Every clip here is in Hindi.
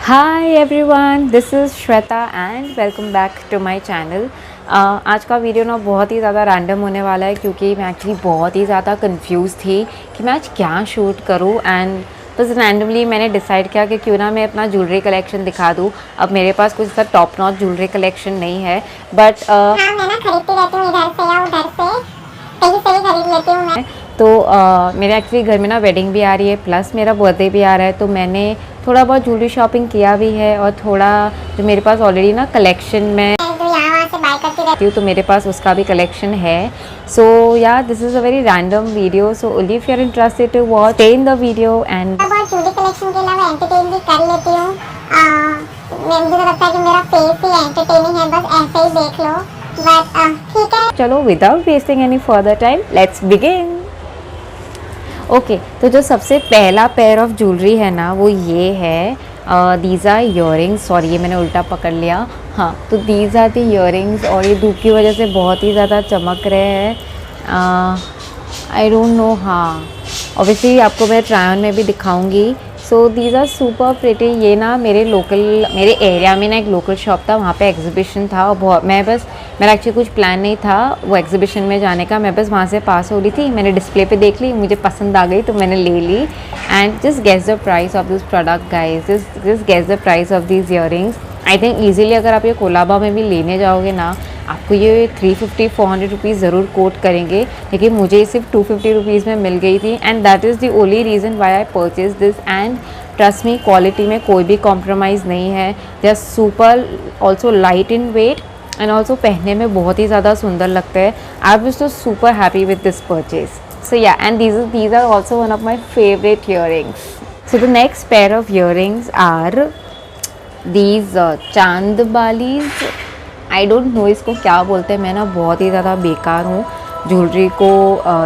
Hi everyone, this is Shweta and welcome back to my channel. आज का वीडियो ना बहुत ही ज़्यादा रैंडम होने वाला है क्योंकि मैं एक्चुअली बहुत ही ज़्यादा कंफ्यूज थी कि मैं आज क्या शूट करूं एंड बस रैंडमली मैंने डिसाइड किया कि क्यों ना मैं अपना ज्वेलरी कलेक्शन दिखा दूं। अब मेरे पास कुछ ऐसा टॉप नॉच ज्वेलरी कलेक्शन नहीं है बट हाँ, मैं ना खरीदती रहती हूँ इधर से या उधर से, कहीं से भी खरीद लेती हूँ मैं। तो मेरे एक्चुअली घर में ना वेडिंग भी आ रही है प्लस मेरा बर्थडे भी आ रहा है, तो मैंने थोड़ा बहुत ज्वेलरी शॉपिंग किया भी है और थोड़ा जो मेरे पास ऑलरेडी ना कलेक्शन में जो यहाँ वहाँ से बाय करती रहती हूँ तो मेरे पास उसका भी कलेक्शन है। So yeah this is a very random video, so only if you are interested to watch stay in the video and हूँ। बहुत ज्वेलरी कलेक्शन के अलावा एंटरटेन भी कर लेती हूँ। मुझे तो लगता है कि मेरा फेस ही एंटरटेनिंग है, बस ऐसे ही देख लो। बट ठीक है, चलो without wasting any further time let's begin. Okay, तो जो सबसे पहला पेयर ऑफ ज्वेलरी है ना वो ये है, दीज आर ईयरिंग्स। सॉरी, ये मैंने उल्टा पकड़ लिया। हाँ, तो दीज आर दी ईयरिंग्स और ये धूप की वजह से बहुत ही ज़्यादा चमक रहे हैं। आई डोंट नो, हाँ ऑब्वियसली आपको मैं ट्राई ऑन में भी दिखाऊंगी। So these are super pretty. ये ना मेरे एरिया में ना एक लोकल शॉप था, वहाँ पे एग्जीबिशन था और बहुत मेरा एक्चुअली कुछ प्लान नहीं था वो एग्जीबिशन में जाने का। मैं बस वहाँ से पास हो रही थी, मैंने डिस्प्ले पे देख ली, मुझे पसंद आ गई तो मैंने ले ली। And just guess the price of this product guys, just guess the price of these earrings. I think easily अगर आप ये कोलाबा में भी लेने जाओगे ना आपको ये 350-400 रुपीज़ ज़रूर कोट करेंगे, लेकिन मुझे सिर्फ 250 रुपीज़ में मिल गई थी and that is the only reason why I purchase this. And trust me, quality में कोई भी कॉम्प्रोमाइज़ नहीं है। They are super also light in weight and also पहनने में बहुत ही ज़्यादा सुंदर लगता है। आई वाज तो super happy with this purchase. So yeah, and these are also one of my favorite earrings. So the next pair of earrings are these चांद बालीज। आई डोंट नो इसको क्या बोलते हैं, मैं ना बहुत ही ज़्यादा बेकार हूँ ज्वेलरी को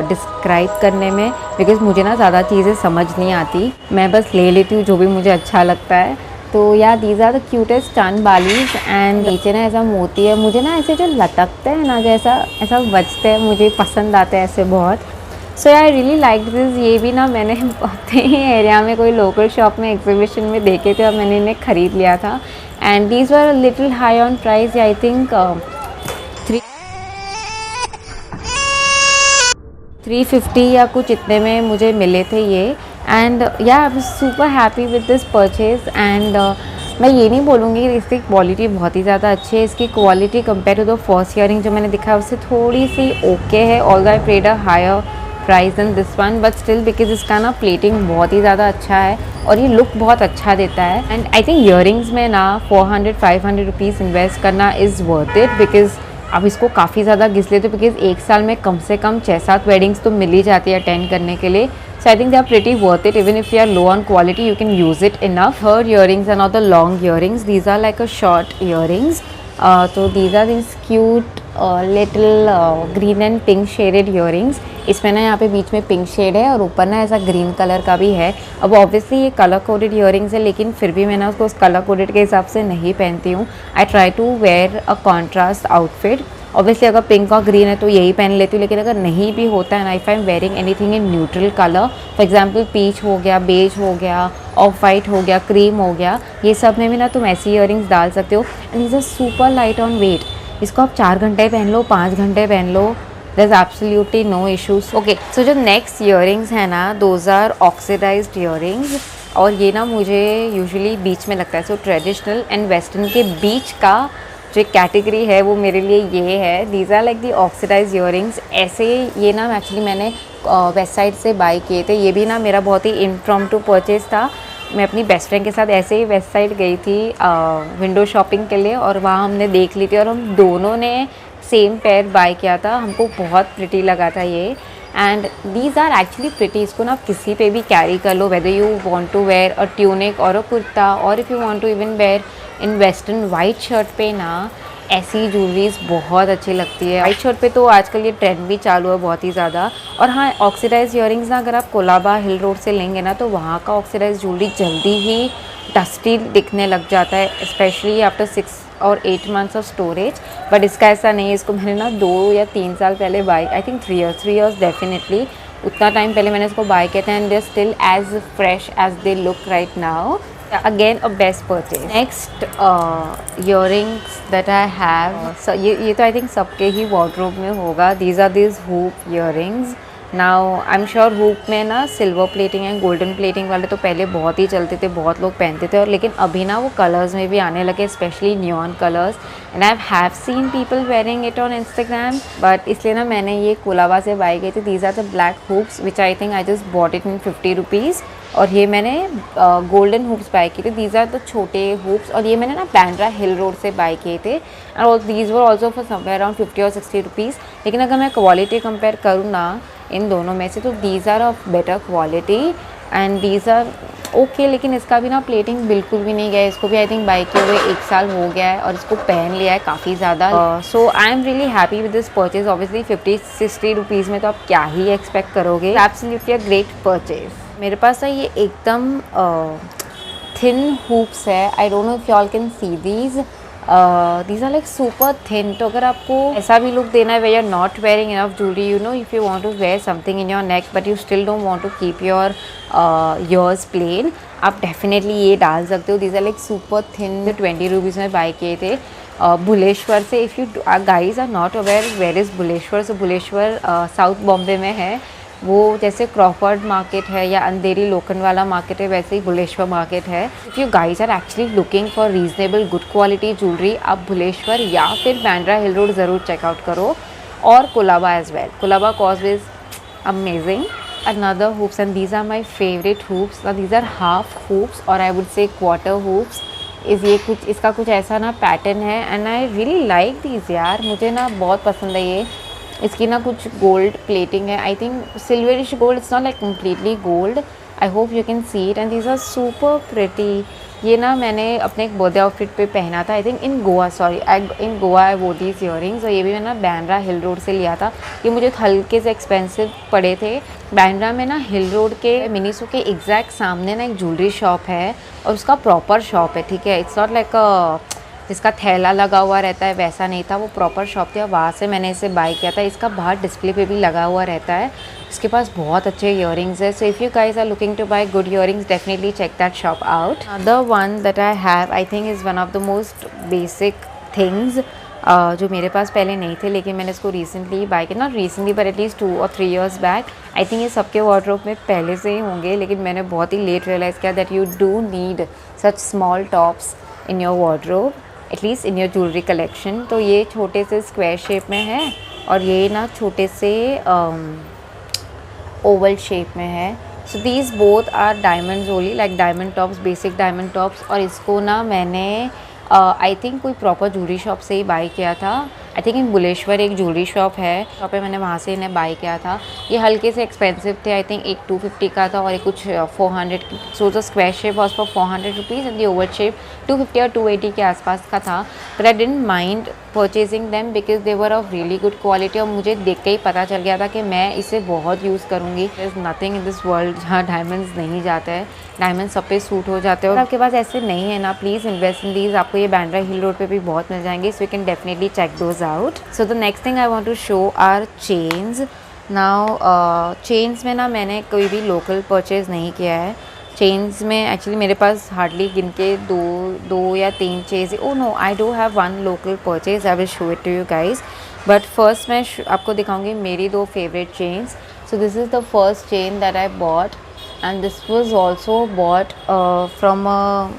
डिस्क्राइब करने में बिकॉज़ मुझे ना ज़्यादा चीज़ें समझ नहीं आती, मैं बस ले लेती हूँ जो भी मुझे अच्छा लगता है। तो या दीज आर द क्यूटेस्ट चांद बालीज एंड नीचे ना ऐसा मोती है, मुझे ना ऐसे जो लटकते हैं ना, जैसा ऐसा बजते हैं, मुझे पसंद आते हैं ऐसे बहुत। सो आई रियली लाइक दिस। ये भी ना मैंने अपने ही एरिया में कोई लोकल शॉप में एग्जीबिशन में देखे थे और मैंने इन्हें ख़रीद लिया था and these were little high on price. I think 350 या कुछ इतने में मुझे मिले थे ये। एंड या I was super happy with this purchase and मैं ये नहीं बोलूँगी कि इसकी क्वालिटी बहुत ही ज़्यादा अच्छी है। इसकी quality compare to the first earring जो मैंने दिखा उससे थोड़ी सी ओके है, all the paid a higher price than this one, but still because इसका ना प्लेटिंग बहुत ही ज़्यादा अच्छा है और ये लुक बहुत अच्छा देता है। एंड आई थिंक ईयरिंग्स में ना 400-500 रुपीज़ इन्वेस्ट करना इज़ वर्थ इट बिकॉज अब इसको काफ़ी ज़्यादा घिस लेते हो बिकॉज एक साल में कम से कम 6-7 वेडिंग्स तो मिल ही जाती है अटेंड करने के लिए। So I think they are pretty worth it even if you are low on quality, you can use it enough. Third earrings are not the long earrings, these are like a short earrings. तो these are this cute little green and pink shaded earrings. इसमें ना यहाँ पे बीच में पिंक शेड है और ऊपर ना ऐसा ग्रीन कलर का भी है। अब ऑब्वियसली ये कलर कोडेड ईयरिंग्स है लेकिन फिर भी मैं ना उसको उस कलर कोडेड के हिसाब से नहीं पहनती हूँ। I try to wear a contrast outfit. Obviously अगर पिंक और ग्रीन है तो यही पहन लेती हूँ, लेकिन अगर नहीं भी होता है ना, if I am wearing anything in neutral colour, for example peach हो गया, बेज हो गया, ऑफ वाइट हो गया, क्रीम हो गया, ये सब में भी ना तुम ऐसी ईयरिंग्स डाल सकते हो and is a super light on weight. इसको आप 4 घंटे पहन लो, 5 घंटे पहन लो, there's absolutely no issues. Okay, so जो next earrings है ना, those are oxidized earrings और ये ना मुझे यूजुअली बीच में लगता है। सो ट्रेडिशनल एंड वेस्टर्न के बीच का जो कैटेगरी है वो मेरे लिए ये है। These are like the oxidise earrings. ऐसे ये ना एक्चुअली मैंने वेस्ट साइड से बाई किए थे। ये भी ना मेरा बहुत ही इम्प्रॉम्प्टू परचेज था। मैं अपनी बेस्ट फ्रेंड के साथ ऐसे ही वेस्ट साइड गई थी विंडो शॉपिंग के लिए और वहाँ हमने देख ली थी और हम दोनों ने सेम पेयर बाय किया था। हमको बहुत प्रिटी लगा था ये and these are actually pretty. इसको ना किसी पे भी कैरी कर लो, whether you want to wear a tunic or a kurta or if you want to even wear in western white shirt पे ना ऐसी ज्वेलरीज बहुत अच्छी लगती है। वाइट शर्ट पे तो आजकल ये ट्रेंड भी चालू है बहुत ही ज़्यादा। और हाँ, ऑक्सीडाइज ईयरिंग्स ना अगर आप कोलाबा हिल रोड से लेंगे ना तो वहाँ का ऑक्सीडाइज ज्वेलरी जल्दी ही डस्टी दिखने लग जाता है, स्पेशली आफ्टर 6 और 8 मंथ्स ऑफ स्टोरेज। बट इसका ऐसा नहीं है। इसको मैंने ना 2 या 3 साल पहले buy, I think 3 years definitely, उतना टाइम पहले मैंने इसको बाय किया था and they are still as fresh as they look right now. Again a best purchase. Next earrings that I have, ये तो आई थिंक सबके ही वार्डरोब में होगा। These are these hoop earrings. Now I am sure hoop में ना silver plating and golden plating वाले तो पहले बहुत ही चलते थे, बहुत लोग पहनते थे, और लेकिन अभी ना वो कलर्स में भी आने लगे, specially neon colours, and I have seen people wearing it on Instagram. But इसलिए ना मैंने ये कोलाबा से बाई की थी। These are the black hoops which I think I just bought it in 50 rupees, और ये मैंने गोल्डन हुप्स बाय किए थे। दीज आर द छोटे हुप्स, और ये मैंने ना बैंड्रा हिल रोड से बाय किए थे, and these were also for somewhere around 50 और 60 रुपीज़। लेकिन अगर मैं क्वालिटी कंपेयर करूँ ना इन दोनों में से, तो these are of better quality and these are okay. लेकिन इसका भी ना प्लेटिंग बिल्कुल भी नहीं गया है। इसको भी आई थिंक बाई किए हुए 1 साल हो गया है, और इसको पहन लिया है काफ़ी ज़्यादा। So I am really happy with this purchase. Obviously 50-60 rupees में तो आप क्या ही एक्सपेक्ट करोगे। Absolutely a great purchase. मेरे पास ना ये एकदम थिन हुप्स है। I don't know if you all can see these are like super thin. तो अगर आपको ऐसा भी लुक देना है, we are not wearing enough jewellery, you know, if you want to wear something in your neck but you still don't want to keep your ears plain, आप डेफिनेटली ये डाल सकते हो। These are like super thin. 20 rupees में बाय किए थे बुलेश्वर से। If you guys are not aware where is Bhuleshwar, so Bhuleshwar South Bombay में है। वो जैसे क्रॉफर्ड मार्केट है या अंधेरी लोखंडवाला मार्केट है, वैसे ही बुलेश्वर मार्केट है। If you guys are actually looking for reasonable good quality jewellery, आप बुलेश्वर या फिर बैंड्रा हिल रोड ज़रूर चेकआउट करो, और Colaba as well. Colaba Causeway is amazing. Another hoops, and these are my favorite hoops. Now these are half hoops, or I would say quarter hoops. ये कुछ इसका कुछ ऐसा ना पैटर्न है, and I really like these यार, मुझे ना बहुत पसंद है ये। इसकी ना कुछ गोल्ड प्लेटिंग है, I think silverish gold, it's not like completely gold. I hope you can see it, and these are super pretty. ये ना मैंने अपने एक बर्थडे आउटफिट पे पहना था, I think in Goa, in Goa I vote these earrings. और ये भी मैं ना बैंड्रा हिल रोड से लिया था। ये मुझे हल्के से एक्सपेंसिव पड़े थे। बैंड्रा में ना हिल रोड के मिनीसो के एग्जैक्ट सामने ना एक ज्वेलरी शॉप है, और उसका प्रॉपर शॉप है, ठीक है। इट्स नॉट लाइक जिसका थैला लगा हुआ रहता है, वैसा नहीं था, वो प्रॉपर शॉप थी, और वहाँ से मैंने इसे बाय किया था। इसका बाहर डिस्प्ले पे भी लगा हुआ रहता है। इसके पास बहुत अच्छे इयरिंग्स है। So if you guys are looking to buy good earrings, definitely check that shop out. Other one that I have, I think is one of the most basic things, जो मेरे पास पहले नहीं थे, लेकिन मैंने इसको रिसेंटली बाय किया। नॉट रिसेंटली बट एटलीस्ट 2 और 3 ईयर्स बैक। आई थिंक ये सबके वार्डरोब में पहले से ही होंगे, लेकिन मैंने बहुत ही लेट रियलाइज़ किया that you do need such small tops in your wardrobe, at least in your jewellery collection. तो ये छोटे से स्क्वायर शेप में है, और ये ना छोटे से ओवल शेप में है। So these both are diamonds only, like diamond tops, basic diamond tops. और इसको ना मैंने आई थिंक कोई प्रॉपर ज्वेलरी शॉप से ही बाय किया था। आई थिंक इन बुलेश्वर एक ज्वेलरी शॉप है, शॉप पे मैंने वहाँ से इन्हें बाय किया था। ये हल्के से एक्सपेंसिव थे, आई थिंक एक 250 का था, और एक कुछ 400। So the square shape was for 400 rupees, and the Oval shape 250 और 280 के आसपास का था। But I didn't mind purchasing them because they were of really good quality, और मुझे देख के ही पता चल गया था कि मैं इसे बहुत यूज़ करूँगी। There is nothing in this world जहाँ डायमंड्स नहीं जाते हैं। डायमंड सब पे सूट हो जाते हैं, और आपके पास ऐसे नहीं है ना, प्लीज़ इन्वेस्ट इन दीज। आपको ये बैंड्रा हिल रोड पे भी बहुत मिल जाएंगे, so you can definitely check those out. So the next thing I want to show are chains. Now chains में ना मैंने कोई भी लोकल परचेज़ नहीं किया है। चेन्स में एक्चुअली मेरे पास हार्डली गिन के दो या 3 chains. Oh no, I do have one local purchase, I will show it to you guys. But first मैं आपको दिखाऊंगी मेरी 2 favourite chains. So this is the first chain that I bought, and this was also bought from a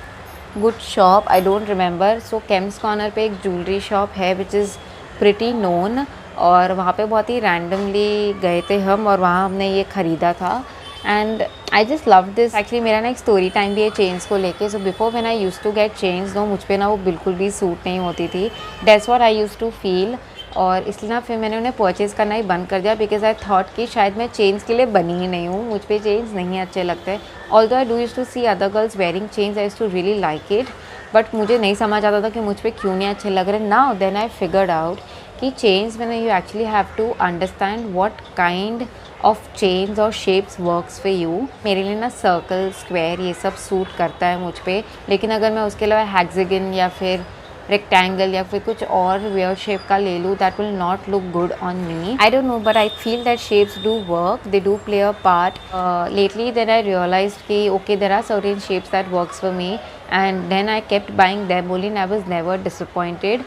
good shop, I don't remember. So Kems Corner पे एक ज्वेलरी शॉप है which is pretty known, और वहाँ पे बहुत ही रैंडमली गए थे हम, और वहाँ हमने ये ख़रीदा था, and I just love this. Actually मेरा ना एक स्टोरी टाइम भी है चेन्स को लेके। So before when I use to get chains, no, मुझ पे ना वो बिल्कुल भी सूट नहीं होती थी। That's what I use to feel, और इसलिए ना फिर मैंने उन्हें परचेज़ करना ही बंद कर दिया, बिकॉज आई थॉट कि शायद मैं चेन्स के लिए बनी ही नहीं हूँ, मुझ पे चेन्स नहीं अच्छे लगते। Although I do use to see other girls wearing chains, I use to really like it, but मुझे नहीं समझ आता था कि मुझ पे क्यों नहीं अच्छे लग रहे। Now then I figured out कि चेन्स में you actually have to understand what kind of chains और शेप्स वर्क्स फॉर यू। मेरे लिए ना सर्कल, स्क्वायर ये सब सूट करता है मुझ पे, लेकिन अगर मैं उसके अलावा हेक्सागन या फिर रेक्टेंगल या फिर कुछ और वेयर शेप का ले लूँ, that will not look good on me. I don't no but I feel that shapes do work, they do play a part. Lately then I realized कि okay there are certain shapes that works for me and then I kept buying them only and I was never disappointed.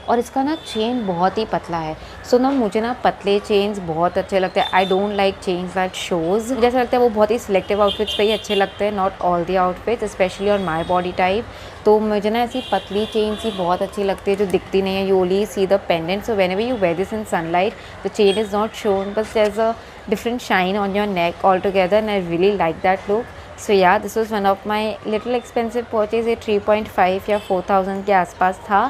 और इसका ना चेन बहुत ही पतला है. सो ना मुझे ना पतले चेन्स बहुत अच्छे लगते हैं. I don't like chains that shows. मुझे ऐसा लगता है वो बहुत ही सिलेक्टिव आउटफिट्स पे ही अच्छे लगते हैं, not all the outfits, specially on my body type. तो मुझे ना ऐसी पतली चेन्स ही बहुत अच्छी लगती है जो दिखती नहीं है. You only see the pendant, so whenever you wear this in sunlight the chain is not shone, but there is a different shine on your neck altogether and I really like that look. So yeah, this was one of my little expensive purchase. ये 3.5 या 4,000 के आसपास था.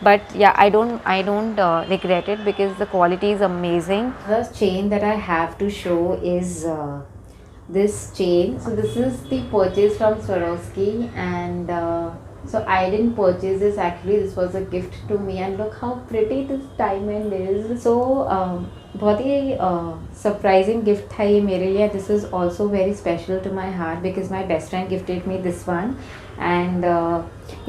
But yeah, I don't regret it because the quality is amazing. The chain that I have to show is this chain. So this is the purchase from Swarovski and so I didn't purchase this, actually this was a gift to me and look how pretty this diamond is. So बहुत ही सरप्राइजिंग गिफ्ट था ये मेरे लिए. This is also very special to my heart because my best friend gifted me this one and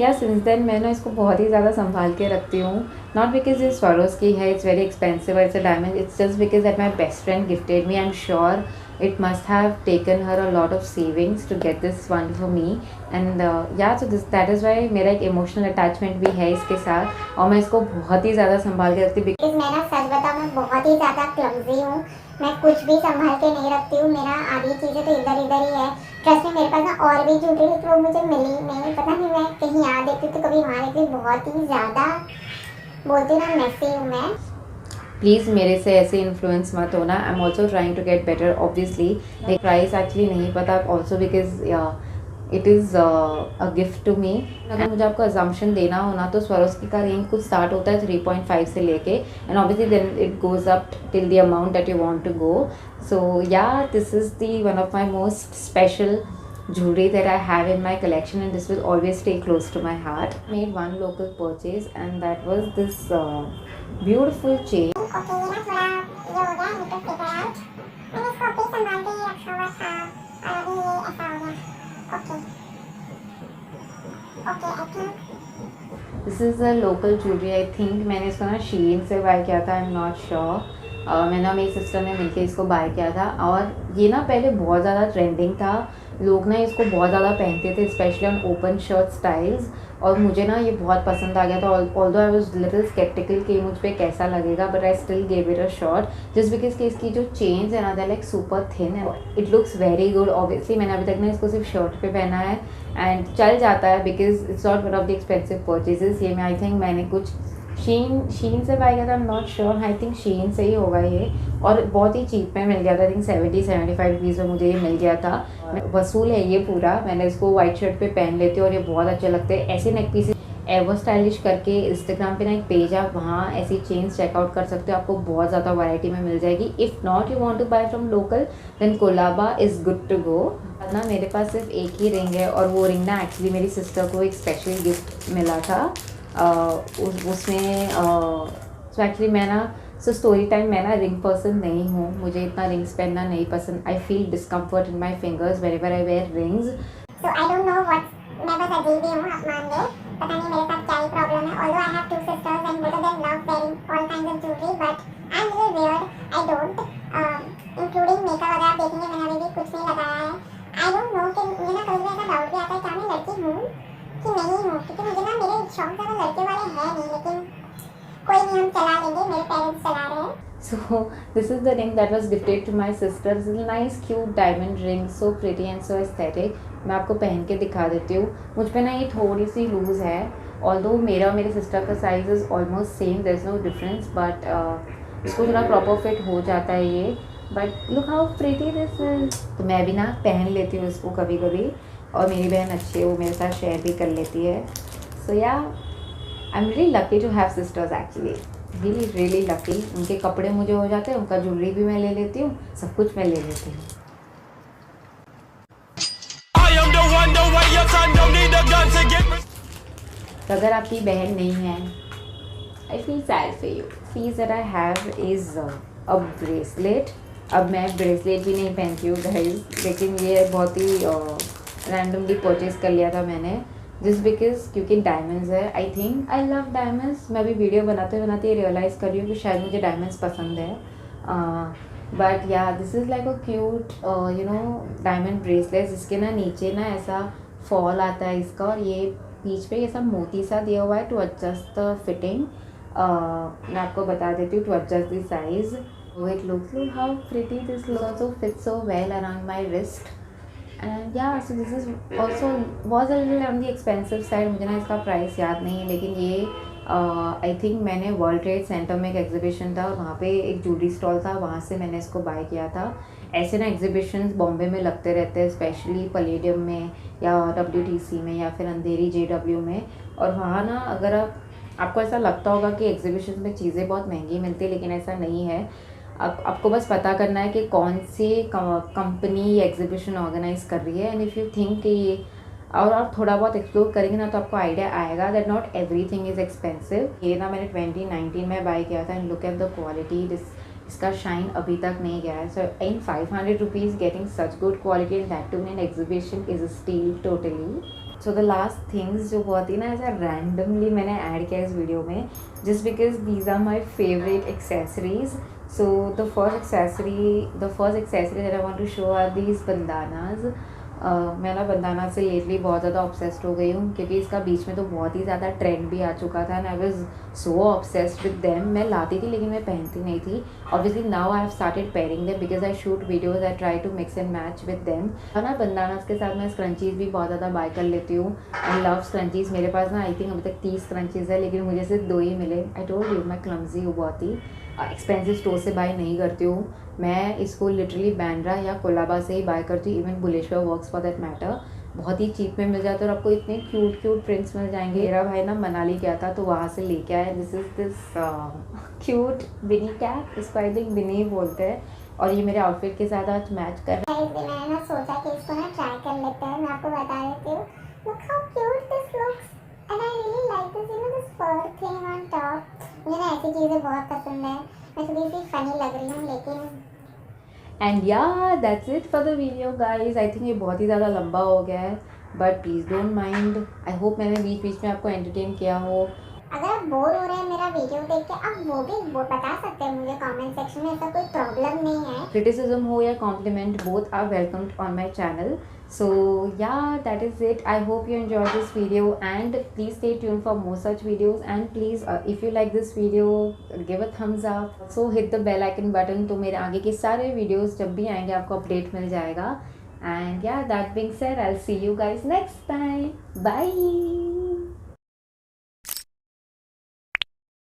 yeah since then मैं ना इसको बहुत ही ज़्यादा संभाल के रखती हूँ. नॉट बिकॉज ये स्वरोस्की है, it's very expensive, it's a diamond, it's just because that my best friend gifted me. I am sure it must have taken her a lot of savings to get this one for me and yeah, so that is why मेरा एक emotional attachment भी है इसके साथ और मैं इसको बहुत ही ज़्यादा संभाल के रखती हूँ. बिकॉज मैं ना सच बताऊँ मैं बहुत ही ज़्यादा क्लमजी हूँ, मैं कुछ भी संभाल के नहीं रखती हूँ. मेरा आधी चीज़ें तो इधर ही है. ट्रस्ट में मेरे पास ना और भी ज्वेलरी थी वो मुझे मिली नहीं, पता नहीं मैं कहीं यहाँ देखती तो कभी वहाँ देखती. बहुत ही ज़्यादा बोलती ना मेसी हूँ मैं. प्लीज़ मेरे से ऐसे इन्फ्लुएंस मत होना. I am also trying to get better obviously. Price actually नहीं पता also because it is a gift to me. अगर मुझे आपको अजम्पशन देना हो ना तो स्वरोस्की का रेंज कुछ स्टार्ट होता है 3.5 से लेके and obviously then it goes up till the amount that you want to go. So yeah this is the one of my most special jewelry that I have in my collection and this will always stay close to my heart. Made one local purchase and that was this beautiful chain. Okay ये ना थोड़ा ये हो गया, मैं तो फिगर आउट मैंने इसको अभी संभाल के ही रखा हुआ था और अभी ये ऐसा हो गया. Okay I think this is a local jewellery. I think मैंने इसको ना शीन से बाय किया था, आई एम नॉट श्योर. मैंने मेरी सिस्टर ने मिलके इसको बाय किया था और ये ना पहले बहुत ज़्यादा ट्रेंडिंग था. लोग ना इसको बहुत ज़्यादा पहनते थे specially on open shirt styles और मुझे ना ये बहुत पसंद आ गया था. Although I was little sceptical कि मुझ पे कैसा लगेगा but I still gave it a shot just because कि इसकी जो चेन्स है ना they like super thin and it looks very good. Obviously मैंने अभी तक ना इसको सिर्फ शर्ट पे पहना है एंड चल जाता है because it's not one of the expensive purchases. ये मैं आई थिंक मैंने कुछ शीन से बाय किया था, I am not sure. I think Shein से ही होगा ये और बहुत ही चीप में मिल गया था. आई थिंक 70-75 रुपीज़ में मुझे ये मिल गया था. वसूल है ये पूरा. मैंने इसको वाइट शर्ट पे पहन लेती हूँ और ये बहुत अच्छे लगते हैं. ऐसे नेक पीसेस एवर स्टाइलिश करके इंस्टाग्राम पे ना एक पेज है, आप वहाँ ऐसी चेन्स चेकआउट कर सकते हो. आपको बहुत ज़्यादा वैरायटी में मिल जाएगी. If not you want to buy from local then Colaba is good to go. ना मेरे पास सिर्फ एक ही रिंग है और वो रिंग ना एक्चुअली मेरी सिस्टर को एक स्पेशल गिफ्ट मिला था. उसमें सो एक्चुअली मैं ना सो स्टोरी टाइम मैं ना रिंग पर्सन नहीं हूँ. मुझे इतना रिंग्स पहनना नहीं पसंद. I feel discomfort in my fingers whenever I wear rings. So I don't know what, मैं बस अजीब ही हूँ, आप मान लो. पता नहीं मेरे साथ क्या ही प्रॉब्लम है. Although I have 2 sisters and both of them love wearing all kinds of jewelry but I'm a little weird. I don't including makeup अगर आप देखेंगे मैंने अभी भी कुछ नहीं लगाया है. I don't know कि मुझे ना कभी ऐसा डाउट भी आता है क्या मैं लड़की हूँ कि नहीं हूँ, क्योंकि मुझे ना मेरे शौक ज़्यादा लड़के वाले हैं नहीं, लेकिन कोई नहीं हम चला लेंगे, मेरे पेरेंट्स चला रहे हैं. So this is the ring that was gifted to my sister. This is a nice cute diamond ring, so pretty and so aesthetic. मैं आपको पहन के दिखा देती हूँ. मुझ पे ना ये थोड़ी सी लूज़ है. Although मेरा और मेरे सिस्टर का size is almost same, there is no difference, but इसको थोड़ा प्रॉपर फिट हो जाता है ये. But look how pretty this is. तो मैं भी ना पहन लेती हूँ इसको कभी कभी और मेरी बहन अच्छी है, वो मेरे साथ शेयर भी कर लेती है. So yeah I am really lucky to have sisters actually. Really lucky. उनके कपड़े मुझे हो जाते हैं, उनका ज्वेलरी भी मैं ले लेती हूँ, सब कुछ मैं ले लेती हूँ. तो अगर आपकी बहन नहीं है I feel sad for you. Cheese that I have is a bracelet. अब मैं ब्रेसलेट भी नहीं पहनती हूँ गाइस, लेकिन ये बहुत ही रैंडमली परचेज़ कर लिया था मैंने. जस्ट बिकॉज क्योंकि डायमंड्स है। I think I love diamonds. मैं अभी वीडियो बनाते बनाते रियलाइज़ कर रही हूँ कि शायद मुझे डायमंड्स पसंद है। बट या this is like a cute you know diamond bracelet, जिसके ना नीचे ना ऐसा फॉल आता है इसका, और ये बीच पे ऐसा मोती सा दिया हुआ है टू एडजस्ट द फिटिंग। मैं आपको बता देती हूँ to adjust the size. It looks how pretty this looks, also fit so well around my wrist. And yeah so this is also was a little on the expensive side. मुझे ना इसका प्राइस याद नहीं है, लेकिन ये आई थिंक मैंने वर्ल्ड ट्रेड सेंटर में एक एग्जीबिशन था और वहाँ पे एक ज्वेलरी स्टॉल था, वहाँ से मैंने इसको बाय किया था। ऐसे ना एग्जीबिशंस बॉम्बे में लगते रहते हैं, स्पेशली पलेडियम में या WTC में या फिर अंधेरी JW में। और वहाँ ना अगर आपको ऐसा लगता होगा कि एग्जीबिशन में चीज़ें बहुत महंगी मिलती है, लेकिन ऐसा नहीं है। आपको बस पता करना है कि कौन सी कंपनी ये एग्जीबिशन ऑर्गेनाइज कर रही है, एंड इफ़ यू थिंक कि ये और आप थोड़ा बहुत एक्सप्लोर करेंगे ना तो आपको आइडिया आएगा that not everything is expensive. ये ना मैंने 2019 में बाय किया था, and look at the quality, इसका शाइन अभी तक नहीं गया है। So in 500 rupees getting such good quality and that too in exhibition is still totally. So the last things जो बहुत ही ना ऐसा रैंडमली मैंने ऐड किया इस वीडियो में, just because these are my favourite accessories. So the first accessory that I want to show are these bandanas. मैं ना बंदाना से लेटली बहुत ज़्यादा ऑब्सेस्ड हो गई हूँ, क्योंकि इसका बीच में तो बहुत ही ज़्यादा ट्रेंड भी आ चुका था, and I was so obsessed with them. मैं लाती थी लेकिन मैं पहनती नहीं थी। Obviously now I have started pairing them because I shoot videos, I try to mix and match with them. और ना बंदाना के साथ मैं स्क्रंचीज़ भी बहुत ज़्यादा बाय कर लेती हूँ। I love scrunchies. मेरे पास ना आई थिंक अभी तक 30 स्क्रंचीज़ है, लेकिन मुझे सिर्फ 2 ही मिले। आई टोल्ड यू मैं क्लमजी हूँ बहुत ही, एक्सपेंसिव स्टोर से बाय नहीं करती हूँ। मैं इसको लिटरली बैंड्रा या कोलाबा से ही बाय करती हूँ, even Bhuleshwar works for that matter. बहुत ही चीप में मिल जाता है और आपको इतने क्यूट क्यूट प्रिंट्स मिल जाएंगे। मेरा भाई ना मनाली गया था तो वहाँ से लेके आया this is this cute Binny cap, इसको आई थिंक बिनी बोलते हैं, और ये मेरे आउटफिट के साथ आज मैच कर रहा है। मैंने ना सोचा कि इसको ना ट्राई कर लेते हैं। मैं आपको बता देती हूँ, look how cute this looks and I really like this, you know, this fur thing on top. मुझे ना ऐसी चीज़ें बहुत पसंद है। मैं थोड़ी सी फनी लग रही हूँ लेकिन एंड या that's it for the video guys. I think ये बहुत ही ज़्यादा लंबा हो गया है, but please don't mind. I hope मैंने बीच बीच में आपको एंटरटेन किया हो। अगर आप बोर हो रहे हैं मेरा वीडियो देख के, आप वो बता सकते हैं मुझे कमेंट सेक्शन में, ऐसा कोई प्रॉब्लम नहीं है। क्रिटिसिज्म हो या compliment, both are welcomed on my channel. So yeah, that is it. I hope you enjoyed this video, and please stay tuned for more such videos, and please if you like this video give a thumbs up. So hit the bell icon button तो मेरे आगे के सारे videos जब भी आएंगे आपको अपडेट मिल जाएगा। And yeah, that being said, I'll see you guys next time. Bye.